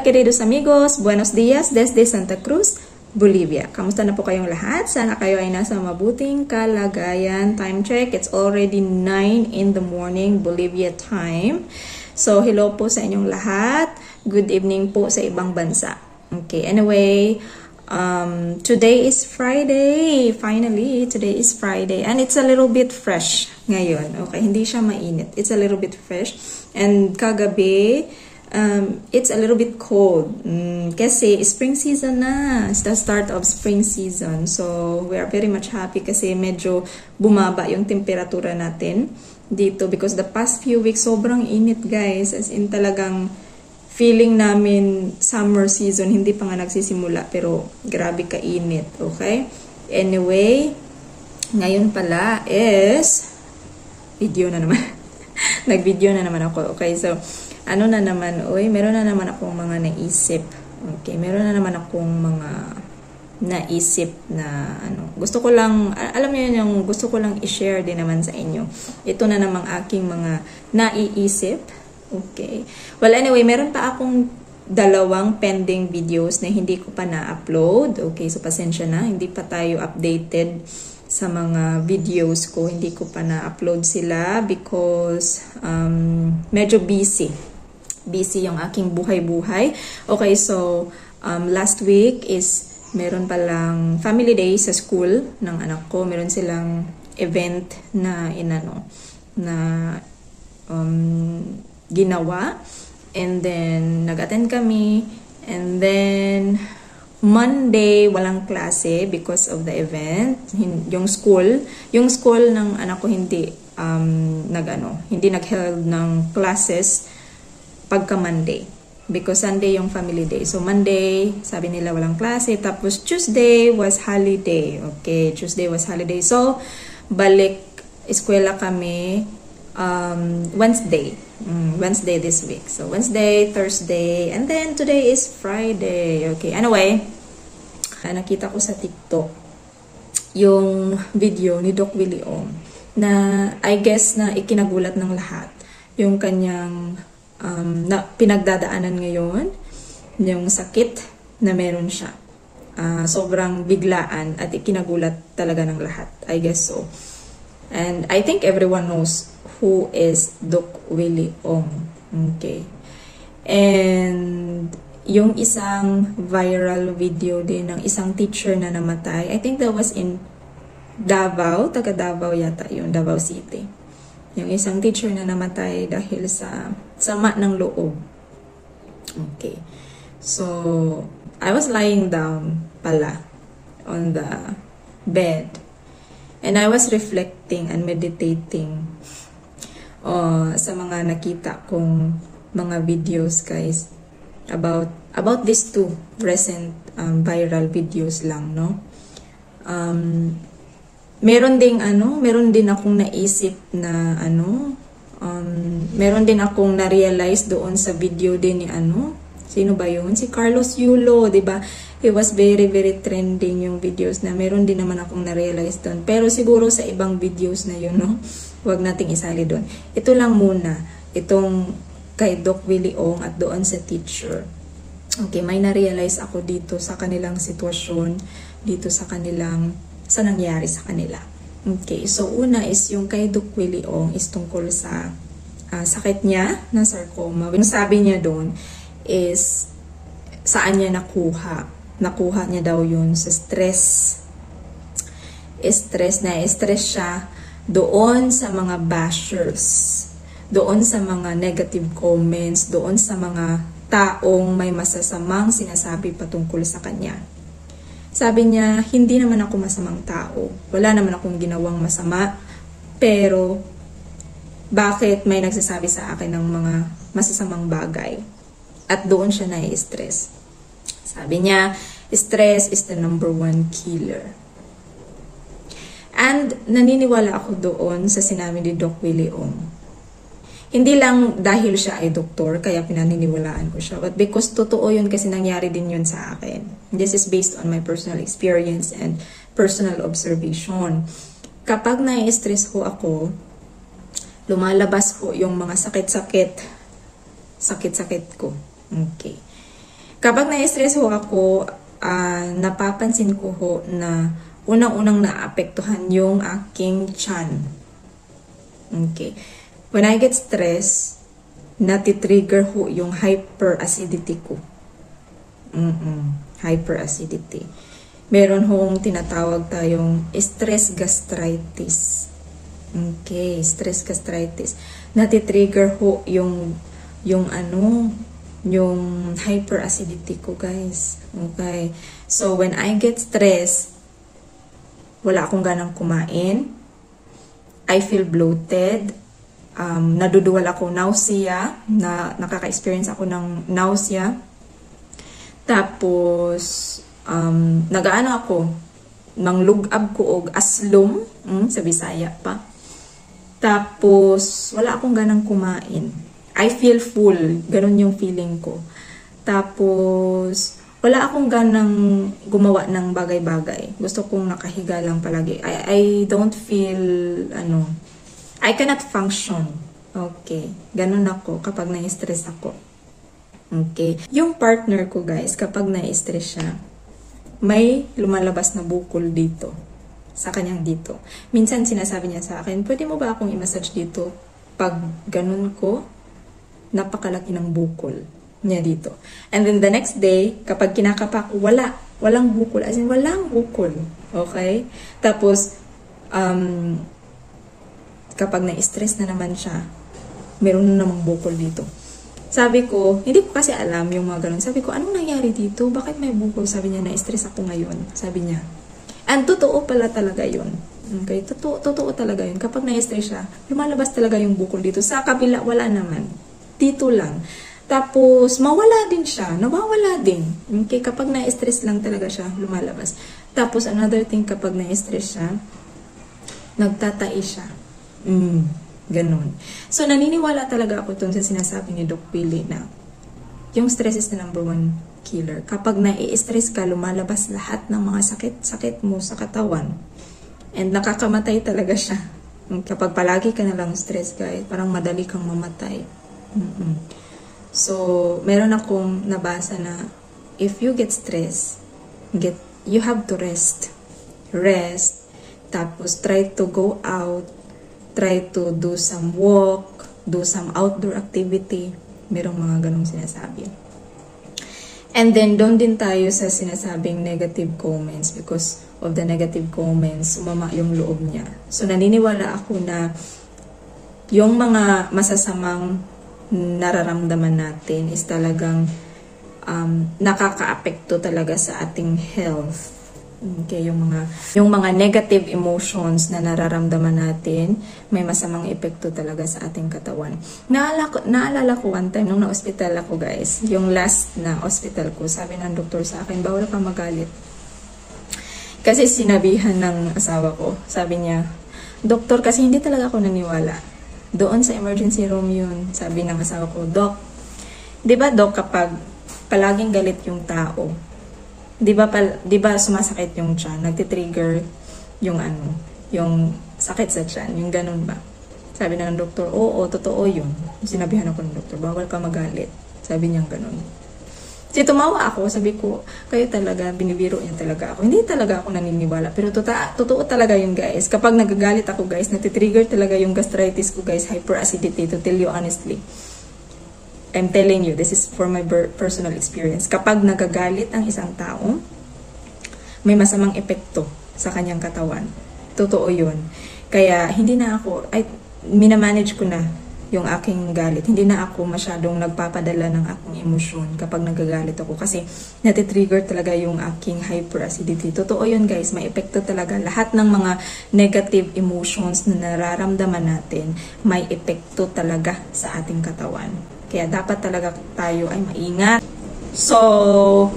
queridos amigos, buenos días desde Santa Cruz, Bolivia. Kamusta na po kayong lahat? Sana kayo ay nasa mabuting kalagayan. Time check, it's already 9 in the morning, Bolivia time. So, hello po sa inyong lahat. Good evening po sa ibang bansa. Okay, anyway, today is Friday. Finally, today is Friday. And it's a little bit fresh ngayon. Okay, hindi siya mainit. It's a little bit fresh. And kagabi, it's a little bit cold kasi spring season na. It's the start of spring season. So, we are very much happy kasi medyo bumaba yung temperatura natin dito because the past few weeks sobrang init, guys. As in talagang feeling namin summer season, hindi pa nga nagsisimula pero grabe ka-init, okay? Anyway, ngayon pala is video na naman. Nag-video na naman ako, okay? So, ano na naman, meron na naman akong mga naisip. Okay, meron na naman akong mga naisip na ano. Gusto ko lang, alam niyo yung gusto ko lang i-share din naman sa inyo. Ito na namang aking mga naiisip. Okay. Well, anyway, meron pa akong dalawang pending videos na hindi ko pa na-upload. Okay, so pasensya na, hindi pa tayo updated sa mga videos ko. Hindi ko pa na-upload sila because medyo busy yung aking buhay-buhay. Okay, so last week is meron palang family day sa school ng anak ko. Meron silang event na ginawa, and then nag-attend kami, and then Monday walang klase because of the event. Yung school ng anak ko hindi nag-held ng classes pagka Monday. Because Sunday yung family day. So Monday, sabi nila walang klase. Tapos Tuesday was holiday. Okay, Tuesday was holiday. So, balik eskwela kami Wednesday. Wednesday this week. So Wednesday, Thursday, and then today is Friday. Okay, anyway, nakita ko sa TikTok yung video ni Doc Willie Ong na I guess na ikinagulat ng lahat. Yung kanyang na pinagdadaanan ngayon, yung sakit na meron siya. Sobrang biglaan at ikinagulat talaga ng lahat. I guess so. And I think everyone knows who is Doc Willie Ong. Okay. And yung isang viral video din ng isang teacher na namatay, I think that was in Davao, taga Davao yata yun, Davao City. Yung isang teacher na namatay dahil sa sama ng loob. Okay. So, I was lying down pala on the bed. And I was reflecting and meditating sa mga nakita kong mga videos, guys. About these two recent viral videos lang, no? Meron din akong naisip na meron din akong na-realize doon sa video din ni sino ba yun? Si Carlos Yulo, 'di ba? It was very very trending yung videos na meron din naman akong na-realize doon. Pero siguro sa ibang videos na yun, no? Huwag nating isali doon. Ito lang muna, itong kay Doc Willie Ong at doon sa teacher. Okay, may na-realize ako dito sa kanilang sitwasyon, dito sa nangyari sa kanila. Okay, so una is yung kay Doc Willie Ong is tungkol sa sakit niya na sarcoma. Yung sabi niya doon is saan niya nakuha. Nakuha niya daw yun sa stress. Stress siya doon sa mga bashers, doon sa mga negative comments, doon sa mga taong may masasamang sinasabi patungkol sa kanya. Sabi niya, hindi naman ako masamang tao. Wala naman akong ginawang masama. Pero, bakit may nagsasabi sa akin ng mga masasamang bagay? At doon siya na-stress. Sabi niya, stress is the #1 killer. And naniniwala ako doon sa sinabi ni Doc Willie Ong. Hindi lang dahil siya ay doktor, kaya pinaniniwalaan ko siya. But because totoo yun kasi nangyari din yun sa akin. This is based on my personal experience and personal observation. Kapag nai-stress ho ako, lumalabas ho yung mga sakit-sakit ko. Okay. Kapag na-stress ho ako, napapansin ko ho na unang-unang naapektuhan yung aking tiyan. Okay. When I get stressed, natitrigger ho yung hyperacidity ko. Hyperacidity. Meron hong tinatawag tayong stress gastritis. Okay, stress gastritis. Natitrigger ho yung hyperacidity ko, guys. Okay. So, when I get stressed, wala akong ganang kumain. I feel bloated. Naduduwal ako, nausea. Nakaka-experience ako ng nausea. Tapos, nagaano ako, manglugab ko og aslom, sa Bisaya pa. Tapos, wala akong ganang kumain. I feel full. Ganun yung feeling ko. Tapos, wala akong ganang gumawa ng bagay-bagay. Gusto kong nakahiga lang palagi. I don't feel, I cannot function. Okay. Ganun ako kapag na-stress ako. Okay. Yung partner ko, guys, kapag na-stress siya, may lumalabas na bukol dito. Sa kanyang dito. Minsan sinasabi niya sa akin, pwede mo ba akong i-massage dito? Pag ganun ko, napakalaki ng bukol niya dito. And then the next day, kapag kinakapak, walang bukol. As in, walang bukol. Okay? Tapos, kapag na-stress na naman siya, meron na namang bukol dito. Sabi ko, hindi ko kasi alam yung mga ganun. Sabi ko, anong nangyari dito? Bakit may bukol? Sabi niya, na-stress ako ngayon. Sabi niya. And totoo pala talaga yun. Okay? Totoo talaga yun. Kapag na-stress siya, lumalabas talaga yung bukol dito. Sa kabila, wala naman. Dito lang. Tapos, mawala din siya. Nawawala din. Okay? Kapag na-stress lang talaga siya, lumalabas. Tapos, another thing, kapag na-stress siya, nagtatai siya. Ganon. So, naniniwala talaga ako dun sa sinasabi ni Doc Billy na yung stress is the number one killer. Kapag nai-stress ka, lumalabas lahat ng mga sakit-sakit mo sa katawan. And nakakamatay talaga siya. Kapag palagi ka na lang stress, guys, parang madali kang mamatay. So, meron akong nabasa na if you get stressed, you have to rest. Rest. Tapos, try to go out. Try to do some walk. Do some outdoor activity. Merong mga ganong sinasabi. And then, doon din tayo sa sinasabing negative comments because of the negative comments, sumama yung loob niya. So, naniniwala ako na yung mga masasamang nararamdaman natin is talagang nakaka-apekto talaga sa ating health. Okay, yung mga negative emotions na nararamdaman natin, may masamang epekto talaga sa ating katawan. Naalala ko one time nung na-hospital ako, guys, yung last na hospital ko, sabi ng doktor sa akin, bawal ka magalit. Kasi sinabihan ng asawa ko, sabi niya, doktor, kasi hindi talaga ako naniwala. Doon sa emergency room yun, sabi ng asawa ko, Dok, di ba Dok, kapag palaging galit yung tao, Di ba sumasakit yung tiyan, nagtitrigger yung yung sakit sa tiyan, yung ganun ba? Sabi na ng doktor, oo, totoo yun. Sinabihan ako ng doktor, bawal ka magalit. Sabi niya ganun. Kasi tumawa ako, sabi ko, kayo talaga, binibiro niya talaga ako. Hindi talaga ako naniniwala, pero totoo talaga yun, guys. Kapag nagagalit ako, guys, natitrigger talaga yung gastritis ko, guys, hyperacidity, to tell you honestly. I'm telling you, this is for my personal experience. Kapag nagagalit ang isang tao, may masamang epekto sa kanyang katawan. Totoo yun. Kaya, minamanage ko na yung aking galit. Hindi na ako masyadong nagpapadala ng aking emosyon kapag nagagalit ako. Kasi, natitrigger talaga yung aking hyperacidity. Totoo yun, guys. May epekto talaga. Lahat ng mga negative emotions na nararamdaman natin, may epekto talaga sa ating katawan. Kaya dapat talaga tayo ay maingat. So,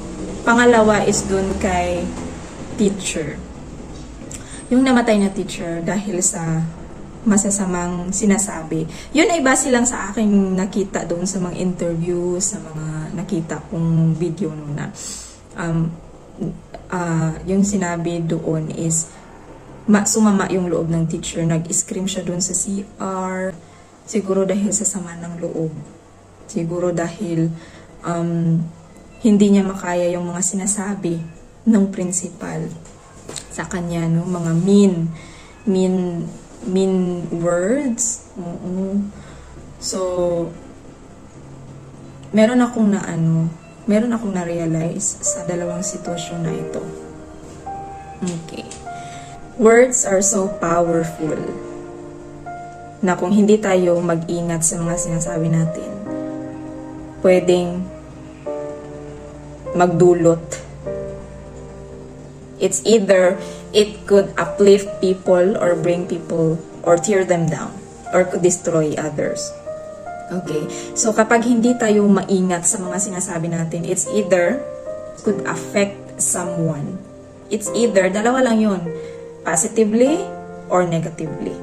pangalawa is dun kay teacher. Yung namatay na teacher dahil sa masasamang sinasabi. Yun ay base lang sa aking nakita doon sa mga interviews, sa mga nakita kong video noon na yung sinabi doon is sumama yung loob ng teacher. Nag-scream siya doon sa CR. Siguro dahil sa sama ng loob. Siguro dahil hindi niya makaya yung mga sinasabi ng principal sa kanya, no? Mga mean words. So, meron akong na-realize sa dalawang sitwasyon na ito. Okay. Words are so powerful na kung hindi tayo mag-ingat sa mga sinasabi natin, pwedeng magdulot. It's either it could uplift people or bring people or tear them down or could destroy others. Okay? So kapag hindi tayo maingat sa mga sinasabi natin, it's either could affect someone. It's either, dalawa lang yun, positively or negatively.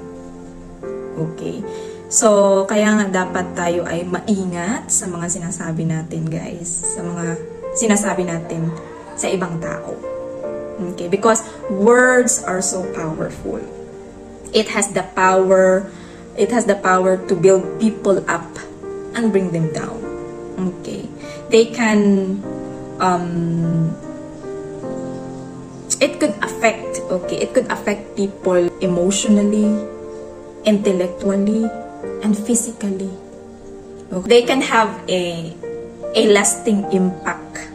Okay? So, kaya nga dapat tayo ay maingat sa mga sinasabi natin, guys. Sa mga sinasabi natin sa ibang tao. Okay? Because words are so powerful. It has the power to build people up and bring them down. Okay? They can it could affect people emotionally, intellectually, and physically. Okay. They can have a lasting impact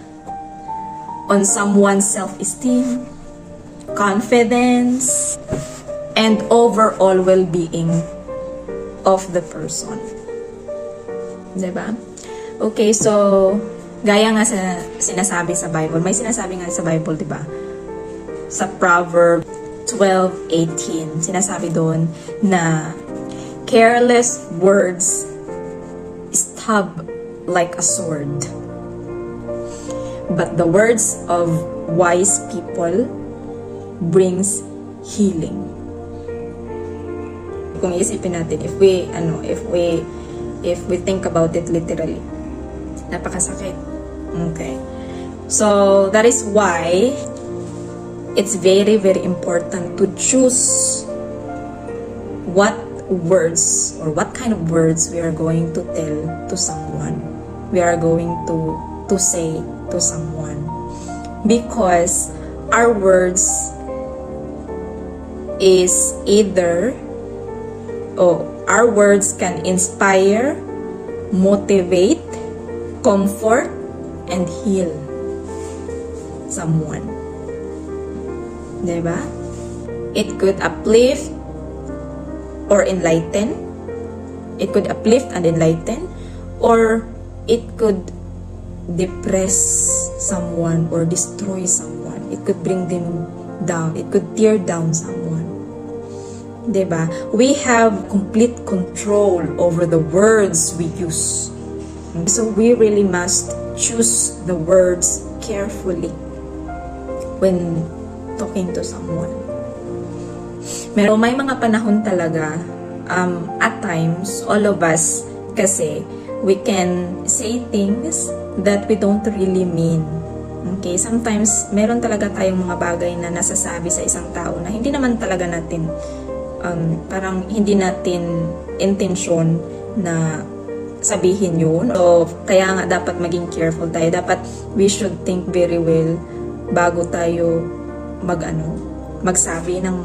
on someone's self-esteem, confidence, and overall well-being of the person. Diba? Okay, so gaya nga sa sinasabi sa Bible, may sinasabi nga sa Bible, diba? Sa Proverbs 12:18, sinasabi doon na careless words stab like a sword, but the words of wise people brings healing. Kung isipin natin, if we think about it literally, napakasakit. Okay. So that is why it's very, very important to choose what words or what kind of words we are going to tell to someone. We are going to say to someone. Because our words is either, our words can inspire, motivate, comfort, and heal someone. Diba? It could uplift or enlighten. It could uplift and enlighten. Or it could depress someone or destroy someone. It could bring them down. It could tear down someone. Diba? We have complete control over the words we use. So we really must choose the words carefully when talking to someone. Pero may mga panahon talaga, at times, all of us, kasi, we can say things that we don't really mean. Okay? Sometimes, meron talaga tayong mga bagay na nasasabi sa isang tao na hindi naman talaga natin, parang hindi natin intensyon na sabihin yun. So, kaya nga dapat maging careful tayo. Dapat, we should think very well bago tayo magsabi ng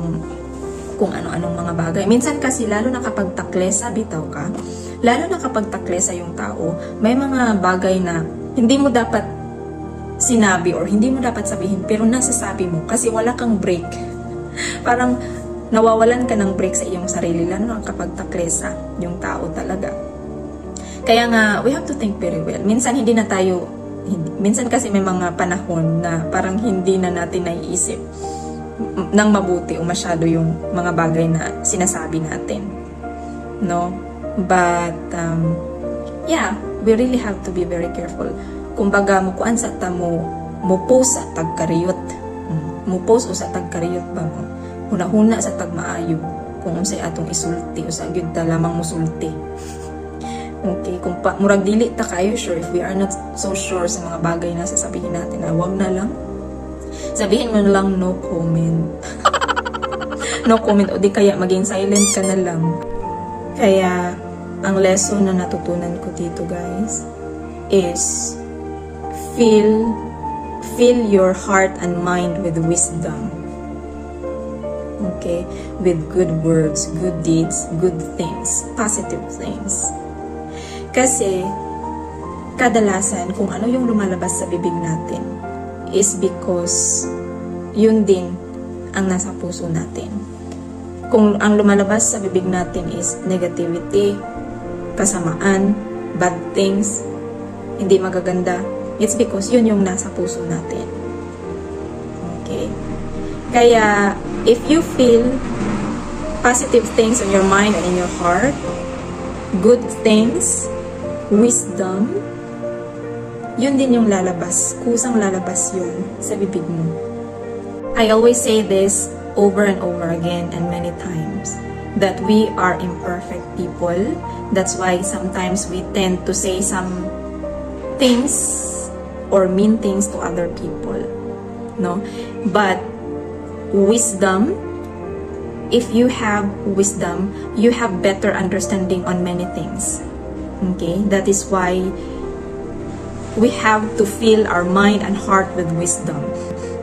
kung ano-anong mga bagay. Minsan kasi, lalo na kapag taklesa, bitaw ka, lalo na kapag taklesa yung tao, may mga bagay na hindi mo dapat sinabi or hindi mo dapat sabihin, pero nasasabi mo kasi wala kang break. Parang nawawalan ka ng break sa iyong sarili, lalo na kapag taklesa yung tao talaga. Kaya nga, we have to think very well. Minsan minsan kasi may mga panahon na parang hindi na natin naiisip ng mabuti o masyado yung mga bagay na sinasabi natin. No? But, yeah, we really have to be very careful. Kumbaga, mukuan sa tamo, mupos sa tagkariyot. Mupos o sa tagkariyot ba mo? Huna-huna sa tagmaayo. Kung unsay atong isulti o sa gyud ta lamang musulti. Okay, kung murag dili ta kayo sure, if we are not so sure sa mga bagay na sasabihin natin, wag na lang. Sabihin mo na lang, no comment. No comment, o di kaya maging silent ka na lang. Kaya, ang lesson na natutunan ko dito, guys, is fill your heart and mind with wisdom. Okay? With good words, good deeds, good things, positive things. Kasi, kadalasan, kung ano yung lumalabas sa bibig natin is because yun din ang nasa puso natin. Kung ang lumalabas sa bibig natin is negativity, kasamaan, bad things, hindi magaganda, it's because yun yung nasa puso natin. Okay? Kaya, if you feel positive things in your mind and in your heart, good things, wisdom, yun din yung lalabas. Kusang lalabas yun sa bibig mo. I always say this over and over again and many times, that we are imperfect people. That's why sometimes we tend to say some things or mean things to other people. No? But wisdom, if you have wisdom, you have better understanding on many things. Okay? That is why we have to fill our mind and heart with wisdom.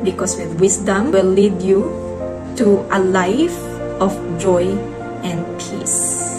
Because with wisdom will lead you to a life of joy and peace.